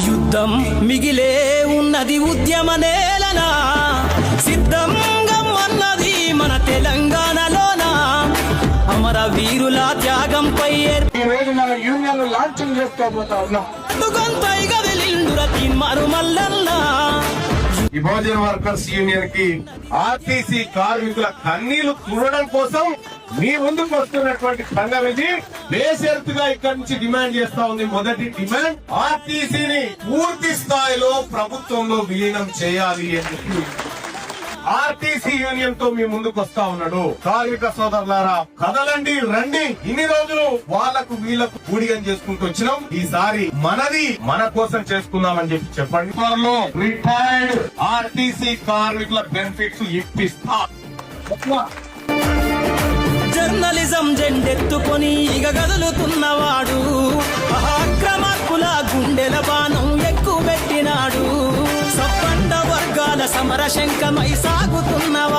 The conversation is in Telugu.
యుద్ధం మిగిలే ఉన్నది ఉద్యమ నేలనా, సిద్ధంగా అన్నది మన తెలంగాణలోనా. అమర వీరుల త్యాగంపై ఈ రోజు మనం యూనియన్ లాంచింగ్ చేసుకోబోతా ఉన్నాం. ఈ బహుజన వర్కర్స్ యూనియన్ కి ఆర్టీసీ కార్మికుల కన్నీళ్లు తుడవడం కోసం మీ ముందుకు వస్తున్నటువంటి సంఘం ఇది. బేషరతుగా ఇక్కడి నుంచి డిమాండ్ చేస్తా ఉంది. మొదటి డిమాండ్, ఆర్టీసీని పూర్తి స్థాయిలో ప్రభుత్వంలో విలీనం చేయాలి అని చెప్పి ఆర్టీసీ యూనియన్ తో మీ ముందుకు వస్తా ఉన్నాడు. కార్మిక సోదరులారా, కదలండి, రండి. ఇన్ని రోజులు వాళ్లకు వీళ్లకు కూడిగం చేసుకుంటూ వచ్చినాం. ఈసారి మనది మన కోసం చేసుకుందామని చెప్పి చెప్పండి. త్వరలో రిటైర్డ్ ఆర్టీసీ కార్మికుల బెనిఫిట్స్ ఇప్పిస్తా. జర్నలిజం జెండెత్తుకొని ఇగ గదులుతున్నవాడు, అక్రమార్కుల గుండెల బాణం ఎక్కువ పెట్టినాడు. సబ్బండ వర్గాల సమర శంఖమై సాగుతున్నవాడు.